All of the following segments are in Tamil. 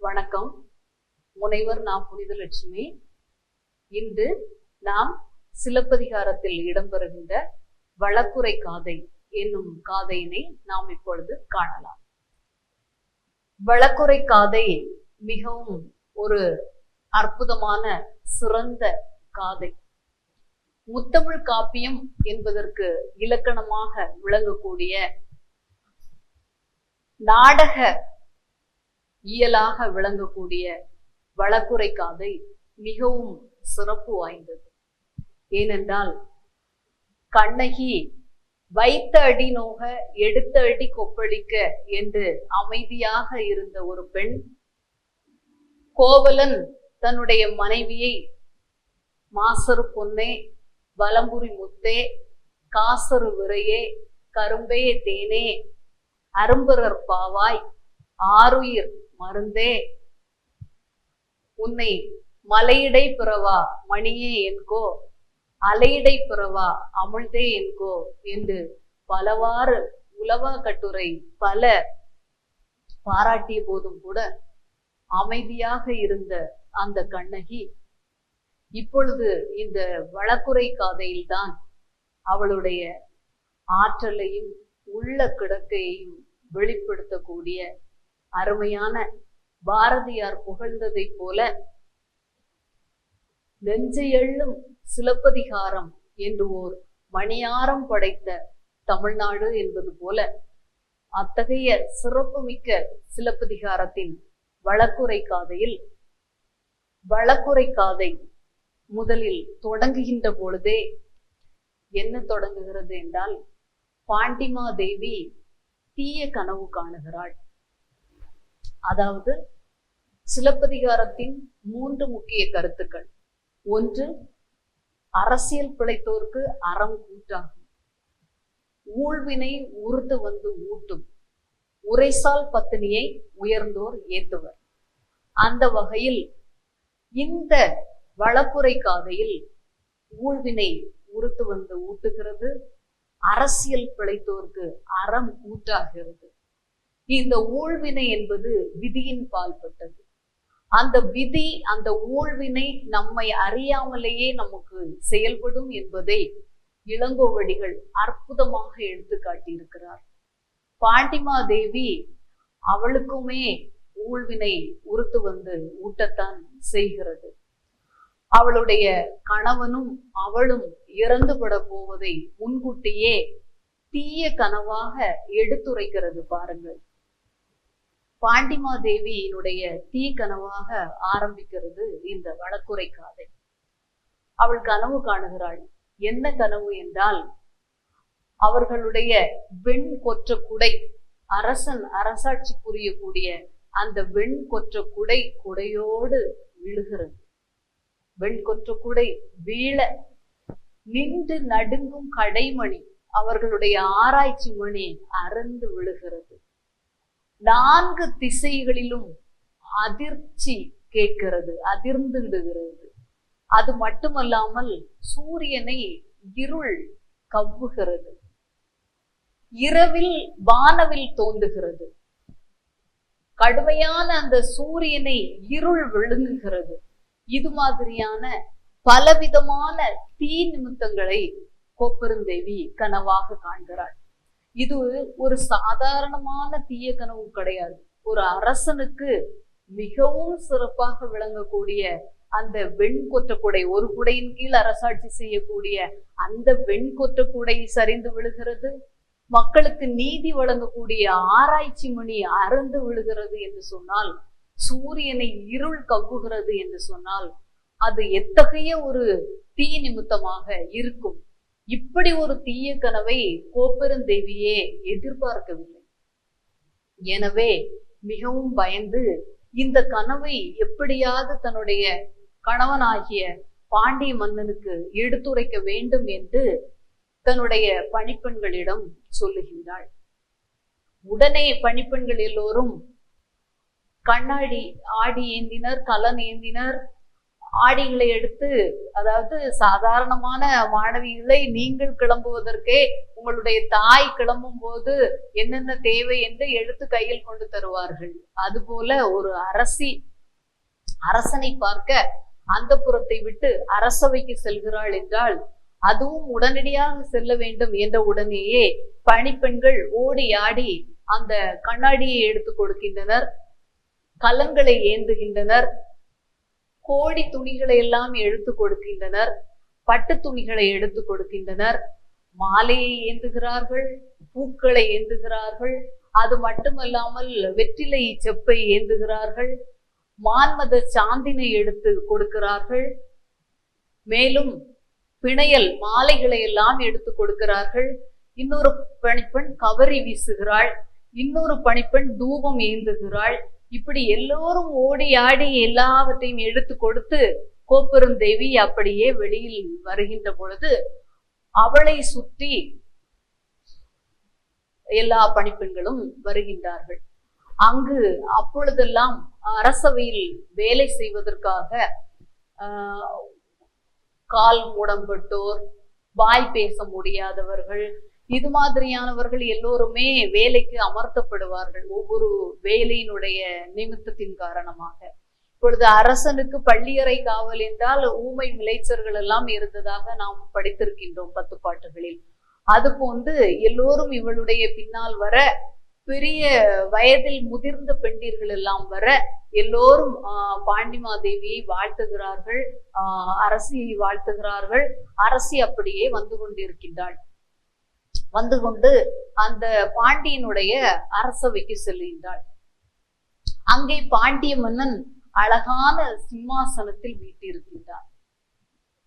வணக்கம். முனைவர் நா. புனிதலட்சுமி. இன்று நாம் சிலப்பதிகாரத்தில் இடம்பெறுகின்ற வழக்குரை காதை என்னும் காதையினை நாம் இப்பொழுது காணலாம். வழக்குரை காதை மிகவும் ஒரு அற்புதமான சிறந்த காதை. முத்தமிழ் காப்பியம் என்பதற்கு இலக்கணமாக விளங்கக்கூடிய நாடக இயலாக விளங்கக்கூடிய வழக்குரை காதை மிகவும் சிறப்பு வாய்ந்தது. ஏனென்றால் கண்ணகி வைத்த அடி நோக எடுத்த அடி கொப்பளிக்க என்று அமைதியாக இருந்த ஒரு பெண், கோவலன் தன்னுடைய மனைவியை மாசரு பொன்னே, வலம்புரி முத்தே, காசரு விரையே, கரும்பே தேனே, அரும்பரர் பாவாய், ஆருயிர் மருந்தே, உன்னை மலையிடை பிறவா மணியே என்கோ, அலையிடை பிறவா அமிழ்தே என்கோ என்று பலவாறு உலவா கட்டுரை பல பாராட்டிய போதும் கூட அமைதியாக இருந்த அந்த கண்ணகி இப்பொழுது இந்த வழக்குரை காதையில்தான் அவளுடைய ஆற்றலையும் உள்ள கிடக்கையையும் வெளிப்படுத்தக்கூடிய அருமையான பாரதியார் புகழ்ந்ததை போல நெஞ்சையெள்ளும் சிலப்பதிகாரம் என்று ஓர் மணியாரம் படைத்த தமிழ்நாடு என்பது போல அத்தகைய சிறப்புமிக்க சிலப்பதிகாரத்தின் வழக்குரை காதையில் வழக்குரை காதை முதலில் தொடங்குகின்ற பொழுதே என்ன தொடங்குகிறது என்றால், பாண்டிமா தேவி தீய கனவு காணுகிறாள். அதாவது சிலப்பதிகாரத்தின் 3 முக்கிய கருத்துக்கள். ஒன்று, அரசியல் பிழைத்தோருக்கு அறம் கூட்டாகும், ஊழ்வினை உறுத்து வந்து ஊட்டும், உரைசால் பத்தினியை உயர்ந்தோர் ஏத்துவர். அந்த வகையில் இந்த வழக்குரை காதையில் ஊழ்வினை உறுத்து வந்து ஊட்டுகிறது, அரசியல் பிழைத்தோருக்கு அறம் கூட்டாகிறது. இந்த ஊழ்வினை என்பது விதியின் பால்பட்டது. அந்த விதி, அந்த ஊழ்வினை நம்மை அறியாமலேயே நமக்கு செயல்படும் என்பதை இளங்கோவடிகள் அற்புதமாக எடுத்து காட்டியிருக்கிறார். பாண்டிமா தேவி அவளுக்குமே ஊழ்வினை உறுத்து வந்து ஊட்டத்தான் செய்கிறது. அவளுடைய கணவனும் அவளும் இறந்துபட போவதை முன்கூட்டியே தீய கனவாக எடுத்துரைக்கிறது. பாருங்கள், பாண்டிமா தேவியினுடைய தீ கனவாக ஆரம்பிக்கிறது இந்த வழக்குரை காதை. அவள் கனவு காணுகிறாள். என்ன கனவு என்றால், அவர்களுடைய வெண் கொற்ற குடை, அரசன் அரசாட்சி புரியக்கூடிய அந்த வெண் கொற்ற குடை குடையோடு விழுகிறது. வெண் கொற்ற குடை வீழ நின்று நடுங்கும் கடைமணி, அவர்களுடைய ஆராய்ச்சி மணி அறந்து விழுகிறது. 4 திசைகளிலும் அதிர்ச்சி கேட்கிறது, அதிர்ந்து விடுகிறது. அது மட்டுமல்லாமல் சூரியனை இருள் கவ்வுகிறது, இரவில் வானவில் தோன்றுகிறது, கடுமையான அந்த சூரியனை இருள் விழுங்குகிறது. இது மாதிரியான பலவிதமான தீ நிமித்தங்களை கோப்பெருந்தேவி கனவாக காண்கிறாள். இது ஒரு சாதாரணமான தீய கனவு கிடையாது. ஒரு அரசனுக்கு மிகவும் சிறப்பாக விளங்கக்கூடிய அந்த வெண்கொற்ற குடை, ஒரு குடையின் கீழ் அரசாட்சி செய்யக்கூடிய அந்த வெண்கொற்ற குடை சரிந்து விழுகிறது, மக்களுக்கு நீதி வழங்கக்கூடிய ஆராய்ச்சி மணி அறந்து விழுகிறது என்று சொன்னால், சூரியனை இருள் கவ்வுகிறது என்று சொன்னால், அது எத்தகைய ஒரு தீ நிமித்தமாக இருக்கும். இப்படி ஒரு தீய கனவை கோப்பெருந்தேவியே எதிர்பார்க்கவில்லை. எனவே மிகவும் பயந்து இந்த கனவை எப்படியாவது தன்னுடைய கணவனாகிய பாண்டிய மன்னனுக்கு எடுத்துரைக்க வேண்டும் என்று தன்னுடைய பணிப்பெண்களிடம் சொல்லுகின்றாள். உடனே பணிப்பெண்கள் எல்லோரும் கண்ணாடி ஆடி ஏந்தினர், கலன் ஏந்தினர், ஆடைகளை எடுத்து, அதாவது சாதாரணமான மாணவிகளை நீங்கள் கிளம்புவதற்கே உங்களுடைய தாய் கிளம்பும் போது என்னென்ன தேவை என்று எடுத்து கையில் கொண்டு தருவார்கள். அதுபோல ஒரு அரசனை பார்க்க அந்த புறத்தை விட்டு அரசவைக்கு செல்கிறாள் என்றால் அதுவும் உடனடியாக செல்ல வேண்டும் என்ற உடனேயே பணிப்பெண்கள் ஓடி ஆடி அந்த கண்ணாடியை எடுத்து கொடுக்கின்றனர், கலன்களை ஏந்துகின்றனர், கோடி துணிகளை எல்லாம் எடுத்து கொடுக்கின்றனர், பட்டு துணிகளை எடுத்து கொடுக்கின்றனர், மாலையை ஏந்துகிறார்கள், பூக்களை ஏந்துகிறார்கள். அது மட்டுமல்லாமல் வெற்றிலை செப்பை ஏந்துகிறார்கள், மான்மத சாந்தினை எடுத்து கொடுக்கிறார்கள், மேலும் பிணையல் மாலைகளை எல்லாம் எடுத்து கொடுக்கிறார்கள். இன்னொரு பணிப்பெண் கவரி வீசுகிறாள், இன்னொரு பணிப்பெண் தூபம் ஏந்துகிறாள். இப்படி எல்லோரும் ஓடி ஆடி எல்லாவற்றையும் எடுத்து கொடுத்து கோப்பெருந்தேவி அப்படியே வெளியில் வருகின்ற பொழுது அவளை சுற்றி எல்லா பணிப்பெண்களும் வருகின்றார்கள். அங்கு அப்பொழுதெல்லாம் அரசவையில் வேலை செய்வதற்காக கால் மூடம்பட்டோர், வாய் பேச முடியாதவர்கள், இது மாதிரியானவர்கள் எல்லோருமே வேலைக்கு அமர்த்தப்படுவார்கள் ஒவ்வொரு வேலையினுடைய நிமித்தத்தின் காரணமாக. இப்பொழுது அரசனுக்கு பள்ளியறை காவல் என்றால் ஊமை மிளைச்சர்கள் எல்லாம் இருந்ததாக நாம் படித்திருக்கின்றோம் 10 பாட்டுகளில். அது போன்று எல்லோரும் இவளுடைய பின்னால் வர, பெரிய வயதில் முதிர்ந்த பெண்டீர்கள் எல்லாம் வர எல்லோரும் பாண்டிமாதேவியை வாழ்த்துகிறார்கள், அரசியை வாழ்த்துகிறார்கள். அரசி அப்படியே வந்து கொண்டிருக்கின்றாள். வந்து கொண்டு அந்த பாண்டியனுடைய அரசவைக்கு செல்கின்றாள். அங்கே பாண்டிய மன்னன் அழகான சிம்மாசனத்தில் வீட்டிருக்கின்றான்,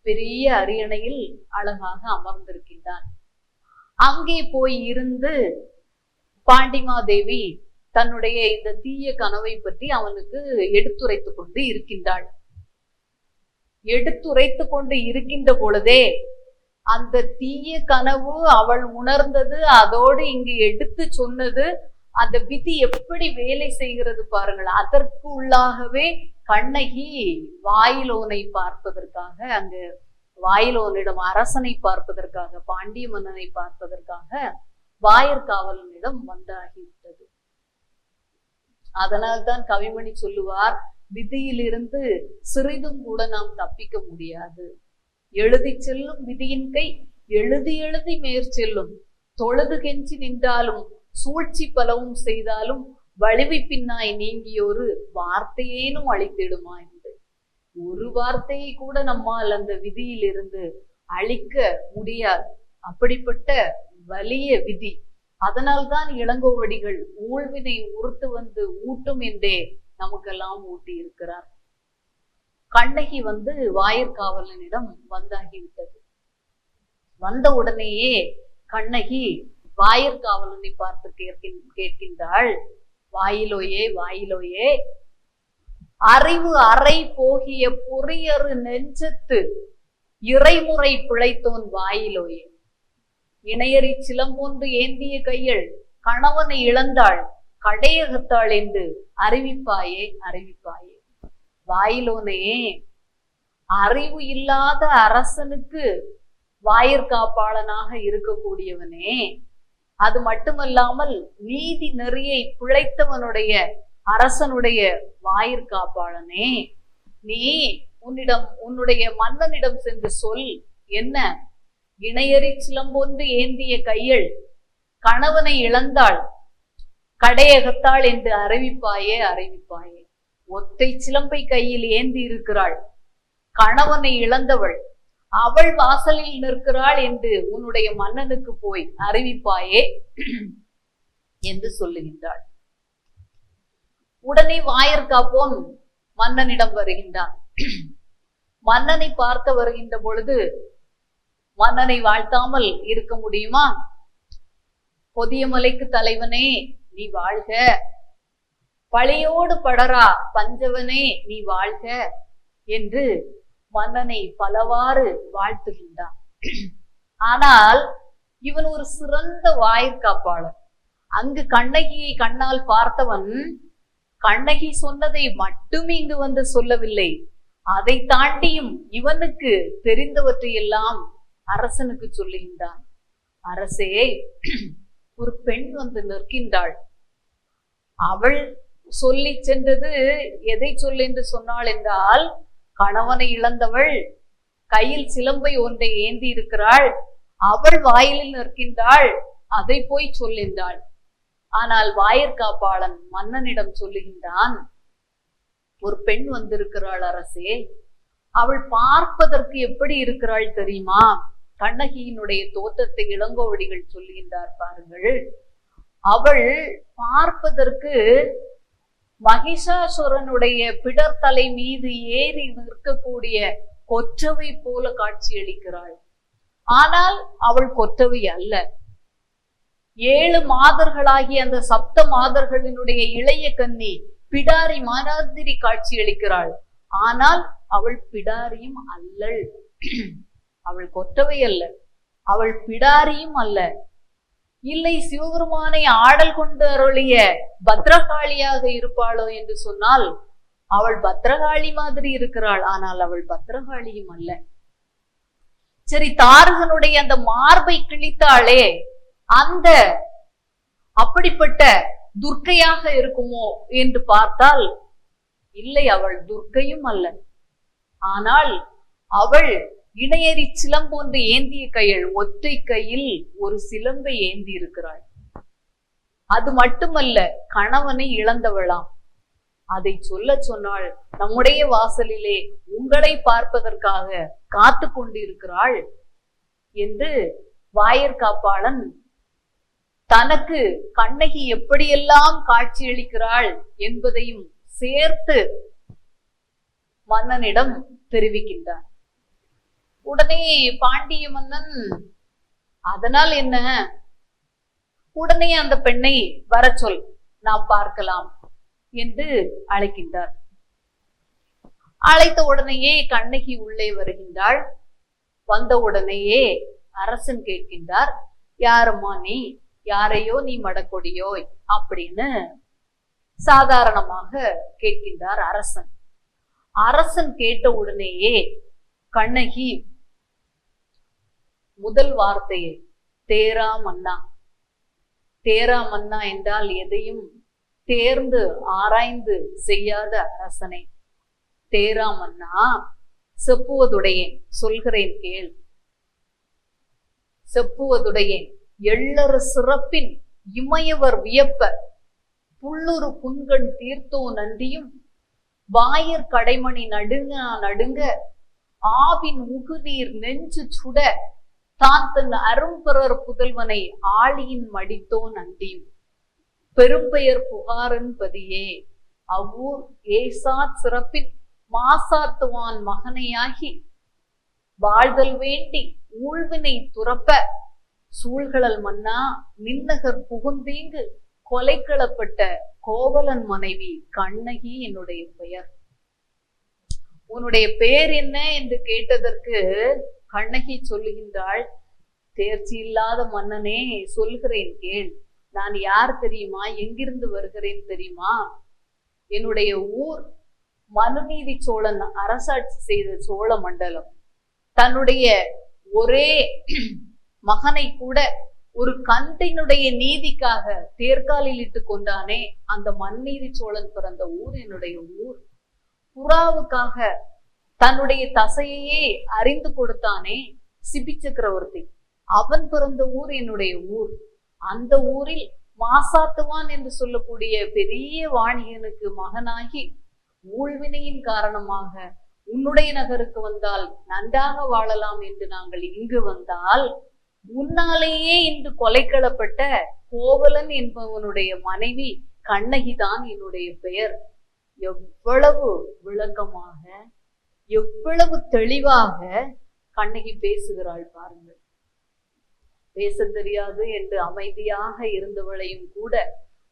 பெரிய அரியணையில் அழகாக அமர்ந்திருக்கின்றான். அங்கே போய் இருந்து பாண்டிமாதேவி தன்னுடைய இந்த தீய கனவை பற்றி அவனுக்கு எடுத்துரைத்து கொண்டு இருக்கின்றாள். எடுத்துரைத்து கொண்டு இருக்கின்ற பொழுதே அந்த தீய கனவு அவள் உணர்ந்தது, அதோடு இங்கு எடுத்து சொன்னது, அந்த விதி எப்படி வேலை செய்கிறது பாருங்கள். அதற்கு உள்ளாகவே கண்ணகி வாயிலோனை பார்ப்பதற்காக, அங்கு வாயிலோனிடம் அரசனை பார்ப்பதற்காக, பாண்டிய மன்னனை பார்ப்பதற்காக வாயிற்காவலனிடம் வந்தாகிவிட்டது. அதனால்தான் கவிமணி சொல்லுவார், விதியிலிருந்து சிறிதும் கூட நாம் தப்பிக்க முடியாது. எழுதி செல்லும் விதியின் கை எழுதி எழுதி மேற்செல்லும், தொழுது கெஞ்சி நின்றாலும் சூழ்ச்சி பலவும் செய்தாலும் வலிவை பின்னாய் நீங்கியோரு வார்த்தையேனும் அழித்திடுமா என்று. ஒரு வார்த்தையை கூட நம்மால் அந்த விதியிலிருந்து அழிக்க முடியாது. அப்படிப்பட்ட வலிய விதி. அதனால்தான் இளங்கோவடிகள் ஊழ்வினை உறுத்து வந்து ஊட்டும் என்றே நமக்கெல்லாம் ஊட்டி இருக்கிறார். கண்ணகி வந்து வாயிற்காவலனிடம் வந்தாகிவிட்டது. வந்த உடனேயே கண்ணகி வாயிற்காவலனை பார்த்து கேட்கின்றாள், வாயிலோயே வாயிலோயே, அறிவு அறை போகிய பொறியறு நெஞ்சத்து இறைமுறை பிழைத்தோன் வாயிலோயே, இணையறி சிலம்பொன்று ஏந்திய கையில் கணவனை இழந்தாள் கடையகத்தாள் என்று அறிவிப்பாயே அறிவிப்பாயே. வாயிலோனே, அறிவு இல்லாத அரசனுக்கு வாயிற்காப்பாளனாக இருக்கக்கூடியவனே, அது மட்டுமல்லாமல் நீதி நெறியை பிழைத்தவனுடைய அரசனுடைய வாயிற்காப்பாளனே, நீ உன்னுடைய மன்னனிடம் சென்று சொல். என்ன? இணையறி சிலம்பொன்று ஏந்திய கையில் கணவனை இழந்தாள் கடையகத்தாள் என்று அறிவிப்பாயே அறிவிப்பாயே. ஒத்தை சிலம்பை கையில் ஏந்தி இருக்கிறாள், கணவனை இழந்தவள், அவள் வாசலில் நிற்கிறாள் என்று உன்னுடைய மன்னனுக்கு போய் அறிவிப்பாயே என்று சொல்லுகின்றாள். உடனே வாயிற்காப்போன் மன்னனிடம் வருகின்றான். மன்னனை பார்க்க வருகின்ற பொழுது மன்னனை வாழ்த்தாமல் இருக்க முடியுமா? பொதியமலைக்கு தலைவனே நீ வாழ்க, பழையோடு படரா பஞ்சவனே நீ வாழ்க என்று மன்னனை பலவாறு வாழ்த்துகின்றான். ஆனால் இவன் ஒரு சிறந்த வாயிற்காப்பாளர். அங்கு கண்ணகியை கண்ணால் பார்த்தவன் கண்ணகி சொன்னதை மட்டும் இங்கு வந்து சொல்லவில்லை, அதை தாண்டியும் இவனுக்கு தெரிந்தவற்றையெல்லாம் அரசனுக்கு சொல்லுகின்றான். அரசே, ஒரு பெண் வந்து நிற்கின்றாள். அவள் சொல்லி சென்றது எதை சொல் என்று சொன்னாள் என்றால், கணவனை இழந்தவள் கையில் சிலம்பை ஒன்றை ஏந்தி இருக்கிறாள், அவள் வாயிலில் நிற்கின்றாள், அதை போய் சொல்கின்றாள். ஆனால் வாயிற்காப்பாளன் மன்னனிடம் சொல்லுகின்றான், ஒரு பெண் வந்திருக்கிறாள் அரசே, அவள் பார்ப்பதற்கு எப்படி இருக்கிறாள் தெரியுமா? கண்ணகியினுடைய தோற்றத்தை இளங்கோவடிகள் சொல்லுகின்றார் பாருங்கள். அவள் பார்ப்பதற்கு மகிஷாசுரனுடைய பிடர்தலை மீது ஏறி நிற்கக்கூடிய கொற்றவை போல காட்சியளிக்கிறாள். ஆனால் அவள் கொற்றவை அல்ல. 7 மாதர்களாகிய அந்த சப்த மாதர்களினுடைய இளைய கன்னி பிடாரி மாதிரி காட்சியளிக்கிறாள். ஆனால் அவள் பிடாரியும் அல்லள். அவள் கொற்றவை அல்ல, அவள் பிடாரியும் அல்ல. இல்லை, சிவபெருமானை ஆடல் கொண்டு அருளிய பத்ரகாளியாக இருப்பாளோ என்று சொன்னால், அவள் பத்ரகாளி மாதிரி இருக்கிறாள், ஆனால் அவள் பத்ரகாளியும் அல்ல. சரி, தாரகனுடைய அந்த மார்பை கிழித்தாளே, அந்த அப்படிப்பட்ட துர்க்கையாக இருக்குமோ என்று பார்த்தால் இல்லை, அவள் துர்க்கையும் அல்ல. ஆனால் அவள் இணையறி சிலம்பு ஒன்று ஏந்திய கையில், ஒற்றை கையில் ஒரு சிலம்பை ஏந்தி இருக்கிறாள். அது மட்டுமல்ல, கணவனை இழந்தவளாம். அதை சொல்ல சொன்னாள், நம்முடைய வாசலிலே உங்களை பார்ப்பதற்காக காத்து கொண்டிருக்கிறாள் என்று வாயிற்காப்பாளன் தனக்கு கண்ணகி எப்படியெல்லாம் காட்சியளிக்கிறாள் என்பதையும் சேர்த்து மன்னனிடம் தெரிவிக்கின்றார். உடனே பாண்டிய மன்னன், அதனால் என்ன, உடனே அந்த பெண்ணை வர சொல், நாம் பார்க்கலாம் என்று அழைக்கின்றார். அழைத்த உடனேயே கண்ணகி உள்ளே வருகின்றாள். வந்த உடனேயே அரசன் கேட்கின்றார், யாரம்மா நீ, யாரையோ நீ மடக்கொடியோய் அப்படின்னு சாதாரணமாக கேட்கின்றார் அரசன். அரசன் கேட்ட உடனேயே கண்ணகி முதல் வார்த்தையை தேரா மன்னா. தேரா மன்னா என்றால் எதையும் தேர்ந்து ஆராய்ந்து செய்யாத அரசனை. தேரா மன்னா, செப்புவதுடையேன், சொல்கிறேன் கேள். செப்புவதுடையேன், எள்ளறு சிறப்பின் இமையவர் வியப்ப புல்லுரு புண்கள் தீர்த்தோ நன்றியும் வாயிற் கடைமணி நடுங்க நடுங்க ஆவின் முகுநீர் நெஞ்சு சுட தான் தன் அரும்பிறர் புதல்வனை ஆளியின் மடித்தோ நன்றியும் பெரும்பெயர் புகாரன் பதியே அவ்வூர் ஏசாத் சிறப்பின் மாசாத்துவான் மகனையாகி வாழ்தல் வேண்டி ஊழ்வினை துறப்ப சூழ்களல் மன்னா நின்னகர் புகுந்தீங்கு கொலைக்களப்பட்ட கோவலன் மனைவி கண்ணகி என்னுடைய பெயர். உன்னுடைய பெயர் என்ன என்று கேட்டதற்கு கண்ணகி சொல்லுகின்றாள், தேர்ச்சி இல்லாத மன்னனே, சொல்கிறேன் கேள். நான் யார் தெரியுமா, எங்கிருந்து வருகிறேன் தெரியுமா? என்னுடைய ஊர் மனுநீதி சோழன் அரசாட்சி செய்த சோழ மண்டலம். தன்னுடைய ஒரே மகனை கூட ஒரு கந்தையினுடைய நீதிக்காக தேர்காலில் இட்டு கொண்டானே, அந்த மண்ணீதி சோழன் பிறந்த ஊர் என்னுடைய ஊர். புறாவுக்காக தன்னுடைய தசையையே அறிந்து கொடுத்தானே சிபி சக்கரவர்த்தி, அவன் பிறந்த ஊர் என்னுடைய ஊர். அந்த ஊரில் மாசாத்துவான் என்று சொல்லக்கூடிய பெரிய வாணிகனுக்கு மகனாகி ஊழ்வினையின் காரணமாக உன்னுடைய நகருக்கு வந்தால் நன்றாக வாழலாம் என்று நாங்கள் இங்கு வந்தால், உன்னாலேயே இன்று கொலைக்களப்பட்ட கோவலன் என்பவனுடைய மனைவி கண்ணகிதான் என்னுடைய பெயர். எவ்வளவு விளக்கமாக, எவ்வளவு தெளிவாக கண்ணகி பேசுகிறாள் பாருங்கள். பேச தெரியாது என்று அமைதியாக இருந்தவளையும் கூட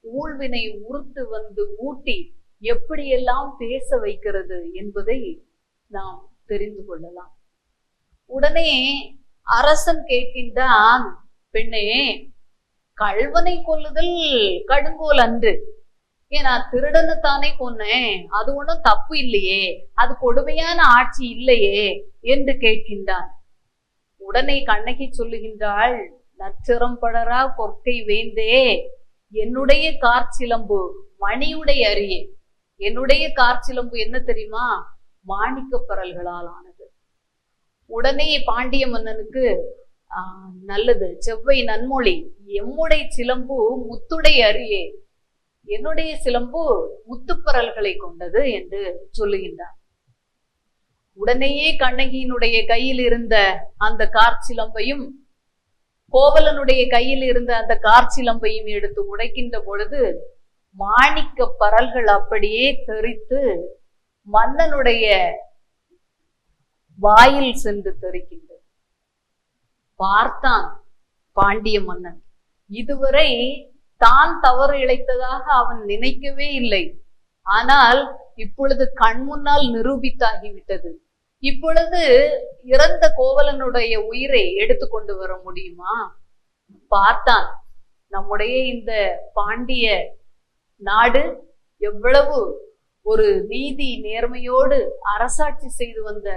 ஊழ்வினை உறுத்து வந்து ஊட்டி எப்படியெல்லாம் பேச வைக்கிறது என்பதை நாம் தெரிந்து கொள்ளலாம். உடனே அரசன் கேட்கின்றான், பெண்ணே, கள்வனை கொல்லுதல் கடுங்கோல் அன்று, ஏன் நான் திருடனைத்தானே கொன்னேன், அது ஒண்ணும் தப்பு இல்லையே, அது கொடுமையான ஆட்சி இல்லையே என்று கேட்கின்றான். உடனே கண்ணகி சொல்லுகின்றாள், நற்சிரம் படரா கொற்கை வேந்தே, என்னுடைய காற்சிலம்பு மணியுடைய அரியே. என்னுடைய காற்சிலம்பு என்ன தெரியுமா? மாணிக்க பரல்களால் ஆனது. உடனே பாண்டிய மன்னனுக்கு நல்லது, செவ்வை நன்மொழி, எம்முடைய சிலம்பு முத்துடைய அரியே, என்னுடைய சிலம்பு முத்துப்பரல்களை கொண்டது என்று சொல்லுகின்றார். உடனேயே கண்ணகியினுடைய கையில் இருந்த அந்த காற்சிலம்பையும் கோவலனுடைய கையில் இருந்த அந்த காற்சிலம்பையும் எடுத்து உடைக்கின்ற பொழுது மாணிக்க பரல்கள் அப்படியே தெரித்து மன்னனுடைய வாயில் சென்று தெரிக்கின்றது. பார்த்தான் பாண்டிய மன்னன். இதுவரை தான் தவறு இழைத்ததாக அவன் நினைக்கவே இல்லை. ஆனால் இப்பொழுது கண் முன்னால் நிரூபித்தாகிவிட்டது. இப்பொழுது இறந்த கோவலனுடைய உயிரை எடுத்து கொண்டு வர முடியுமா? பார்த்தான், நம்முடைய இந்த பாண்டிய நாடு எவ்வளவு ஒரு நீதி நேர்மையோடு அரசாட்சி செய்து வந்த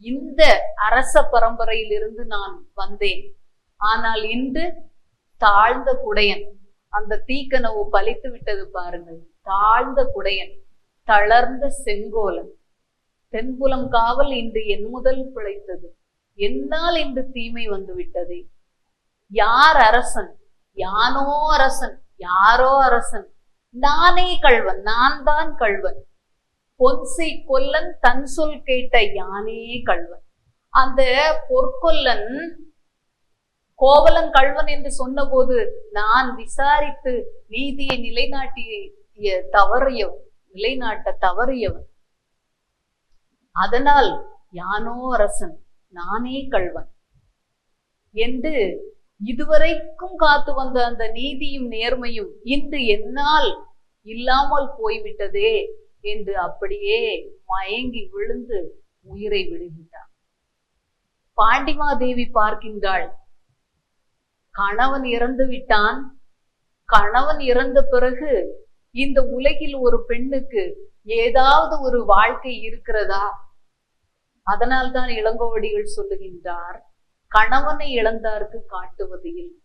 இந்த அரச பரம்பரையில் இருந்து நான் வந்தேன். ஆனால் இன்று தாழ்ந்த குடையன், அந்த தீக்கனவு பலித்து விட்டது பாருங்கள். தாழ்ந்த குடையன், தளர்ந்த செங்கோலன், தென்புலம் காவல் இன்று என் முதல் பிழைத்தது, என்னால் இன்று தீமை வந்து விட்டதே. யார் அரசன்? யானோ அரசன், யாரோ அரசன், நானே கள்வன், நான் தான் கள்வன். பொன்சை கொல்லன் தன் சொல் கேட்ட யானே கள்வன். அந்த பொற்கொல்லன் கோவலன் கள்வன் என்று சொன்ன போது நான் விசாரித்து நீதியை நிலைநாட்ட தவறியவன். அதனால் யானோ அரசன், நானே கள்வன் என்று இதுவரைக்கும் காத்து வந்த அந்த நீதியும் நேர்மையும் இன்று என்னால் இல்லாமல் போய்விட்டதே என்று அப்படியே மயங்கி விழுந்து உயிரை விடுகின்றான். பாண்டிமாதேவி பார்க்கின்றாள், கணவன் இறந்து விட்டான். கணவன் இறந்த பிறகு இந்த உலகில் ஒரு பெண்ணுக்கு ஏதாவது ஒரு வாழ்க்கை இருக்கிறதா? அதனால்தான் இளங்கோவடிகள் சொல்லுகின்றார், கணவனை இழந்தார்க்கு காட்டுவது இல்லை.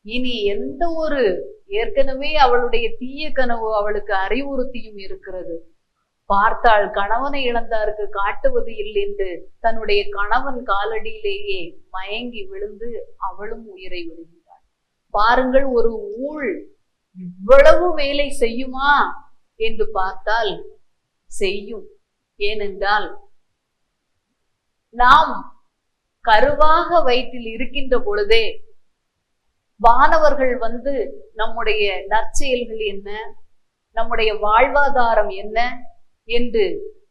இனி எந்த ஒரு, ஏற்கனவே அவளுடைய தீய கனவு அவளுக்கு அறிவுறுத்தியும் இருக்கிறது. பார்த்தாள், கணவனை இழந்தார்க்கு காட்டுவது இல்லை என்று தன்னுடைய கணவன் காலடியிலேயே மயங்கி விழுந்து அவளும் உயிரை விடுகின்றாள். பாருங்கள், ஒரு ஊழ் இவ்வளவு வேலை செய்யுமா என்று பார்த்தால் செய்யும். ஏனென்றால் நாம் கருவாக வயிற்றில் இருக்கின்ற பொழுதே வானவர்கள் வந்து நம்முடைய நற்செயல்கள் என்ன, நம்முடைய வாழ்வாதாரம் என்ன என்று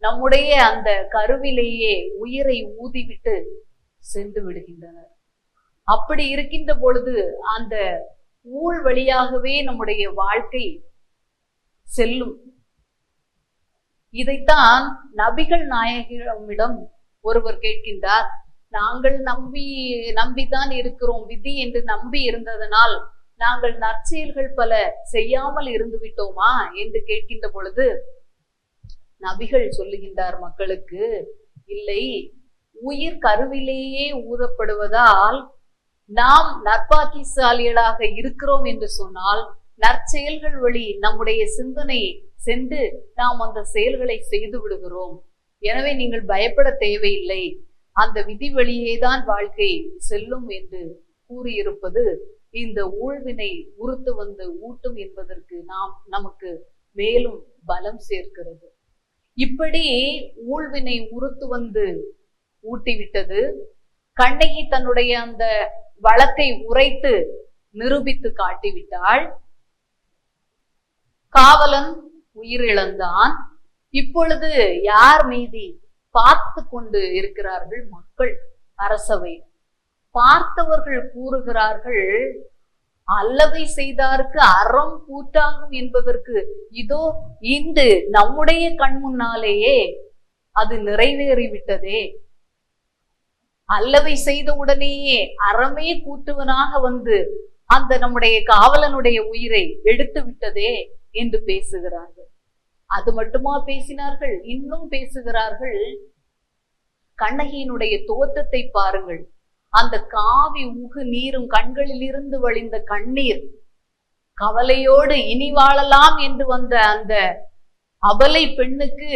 நம்முடைய அந்த கருவிலேயே உயிரை ஊதிவிட்டு சென்று விடுகின்றனர். அப்படி இருக்கின்ற பொழுது அந்த ஊழ் வழியாகவே நம்முடைய வாழ்க்கை செல்லும். இதைத்தான் நபிகள் நாயகமிடம் ஒருவர் கேட்கின்றார், நாங்கள் நம்பிதான் இருக்கிறோம், விதி என்று நம்பி இருந்ததனால் நாங்கள் நற்செயல்கள் பல செய்யாமல் இருந்து விட்டோமா என்று கேட்கின்ற பொழுது நபிகள் சொல்லுகின்றார் மக்களுக்கு, இல்லை, உயிர் கருவிலேயே ஊதப்படுவதால் நாம் நற்பாக்கியசாலிகளாக இருக்கிறோம் என்று சொன்னால் நற்செயல்கள் வழி நம்முடைய சிந்தனை சென்று நாம் அந்த செயல்களை செய்து விடுகிறோம். எனவே நீங்கள் பயப்பட தேவையில்லை, அந்த விதி வழியேதான் வாழ்க்கை செல்லும் என்று கூறியிருப்பது இந்த ஊழ்வினை உறுத்து வந்து ஊட்டும் என்பதற்கு நமக்கு மேலும் பலம் சேர்க்கிறது. இப்படி ஊழ்வினை உறுத்து வந்து ஊட்டிவிட்டது. கண்ணகி தன்னுடைய அந்த வழக்கை உரைத்து நிரூபித்து காட்டிவிட்டாள். காவலன் உயிரிழந்தான். இப்பொழுது யார் மீதி பார்த்து கொண்டு இருக்கிறார்கள்? மக்கள், அரசவை. பார்த்தவர்கள் கூறுகிறார்கள், அல்லவை செய்தாருக்கு அறம் கூட்டாகும் என்பதற்கு இதோ இன்று நம்முடைய கண் முன்னாலேயே அது நிறைவேறிவிட்டதே. அல்லவை செய்த உடனேயே அறமே கூட்டுவனாக வந்து அந்த நம்முடைய காவலனுடைய உயிரை எடுத்து விட்டதே என்று பேசுகிறார்கள். அது மட்டுமா பேசினார்கள்? இன்னும் பேசுகிறார்கள். கண்ணகியினுடைய தோற்றத்தை பாருங்கள். அந்த காவி உகு நீரும் கண்களில் இருந்து வழிந்த கண்ணீர், கவலையோடு இனி வாழலாம் என்று வந்த அந்த அபலை பெண்ணுக்கு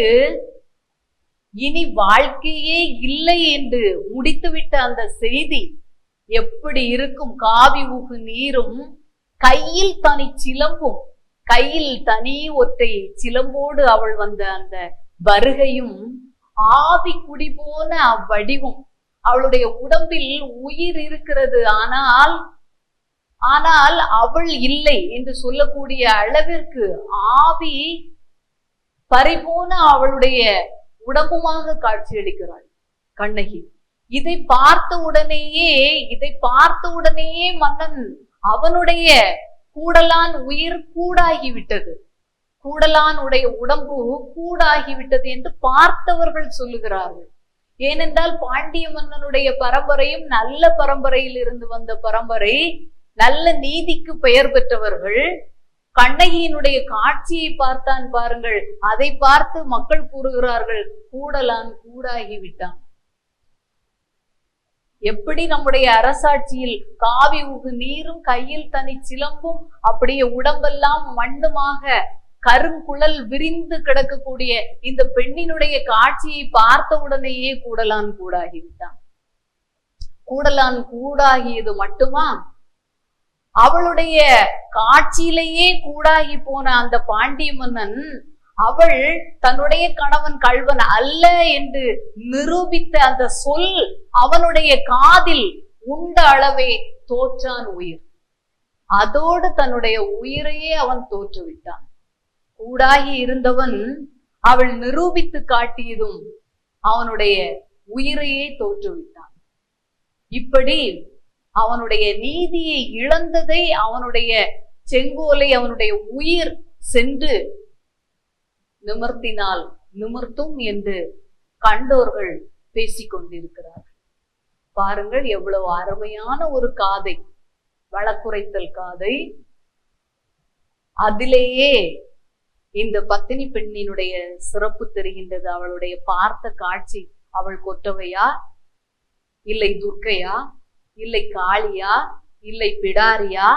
இனி வாழ்க்கையே இல்லை என்று முடித்துவிட்ட அந்த செய்தி எப்படி இருக்கும்? காவி உகு நீரும் கையில் தனி சிலம்பும், கையில் தனி ஒற்றை சிலம்போடு அவள் வந்த அந்த வருகையும், ஆவி குடி போன அவ்வடிவும், அவளுடைய உடம்பில் உயிர் இருக்கிறது, ஆனால் அவள் இல்லை என்று சொல்லக்கூடிய அளவிற்கு ஆவி பறிபோன அவளுடைய உடம்புமாக காட்சியளிக்கிறாள் கண்ணகி. இதை பார்த்த உடனேயே மன்னன் அவனுடைய கூடலான் உயிர் கூடாகிவிட்டது, கூடலானுடைய உடம்பு கூடாகிவிட்டது என்று பார்த்தவர்கள் சொல்லுகிறார்கள். ஏனென்றால் பாண்டிய மன்னனுடைய பரம்பரையும் நல்ல பரம்பரையில் இருந்து வந்த பரம்பரை, நல்ல நீதிக்கு பெயர் பெற்றவர்கள். கண்ணகியினுடைய காட்சியை பார்த்தான் பாருங்கள், அதை பார்த்து மக்கள் கூறுகிறார்கள், கூடலான் கூடாகிவிட்டான். எப்படி நம்முடைய அரசாட்சியில் காவி உகு நீரும் கையில் தனி சிலம்பும் அப்படியே உடம்பெல்லாம் மண்ணுமாக கருங்குழல் விரிந்து கிடக்கக்கூடிய இந்த பெண்ணினுடைய காட்சியை பார்த்த உடனேயே கூடலான் கூடாகிவிட்டான். கூடலான் கூடாகியது மட்டுமா, அவளுடைய காட்சியிலேயே கூடாகி போன அந்த பாண்டிய மன்னன் அவள் தன்னுடைய கணவன் கள்வன் அல்ல என்று நிரூபித்த அந்த சொல் அவனுடைய காதில் உண்ட அளவே தோற்றான் உயிர். அதோடு தன்னுடைய உயிரையே அவன் தோற்றுவிட்டான். கூடாகி இருந்தவன் அவள் நிரூபித்து காட்டியதும் அவனுடைய உயிரையே தோற்றுவிட்டான். இப்படி அவனுடைய நீதியை இழந்ததை, அவனுடைய செங்கோலை அவனுடைய உயிர் சென்று நிமிர்த்தினால் நிமிர்த்தும் என்று கண்டோர்கள் பேசிக்கொண்டிருக்கிறார்கள். பாருங்கள் எவ்வளவு அருமையான ஒரு காதை, வழக்குரைத்தல் காதை. அதிலேயே இந்த பத்தினி பெண்ணினுடைய சிறப்பு தெரிகின்றது. அவளுடைய பார்த்த காட்சி, அவள் கொற்றவையா, இல்லை துர்க்கையா, இல்லை காளியா, இல்லை பிடாரியா,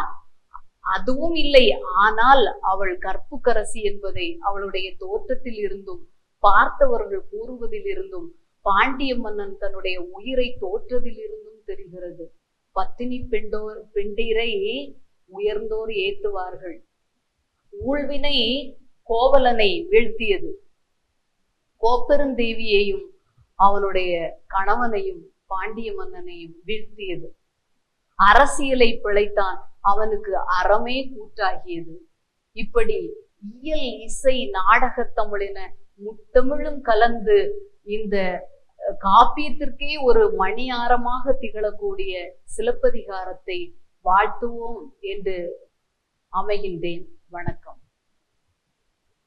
அதுவும் இல்லை. ஆனால் அவள் கற்புக்கரசி என்பதை அவளுடைய தோற்றத்தில் இருந்தும் பார்த்தவர்கள் கூறுவதில் இருந்தும் பாண்டிய மன்னன் தன்னுடைய உயிரை தோற்றதில் இருந்தும் தெரிகிறது. பத்தினி பெண்டீரை உயர்ந்தோர் ஏத்துவார்கள். ஊழ்வினை கோவலனை வீழ்த்தியது, கோப்பெருந்தேவியையும் அவனுடைய கணவனையும் பாண்டிய மன்னனையும் வீழ்த்தியது. அரசியலை பிழைத்தான், அவனுக்கு அறமே கூட்டாகியது. இப்படி இயல் இசை நாடக தமிழின முத்தமிழும் கலந்து இந்த காப்பியத்திற்கே ஒரு மணியாரமாக திகழக்கூடிய சிலப்பதிகாரத்தை வாழ்த்துவோம் என்று அமைகின்றேன். வணக்கம்.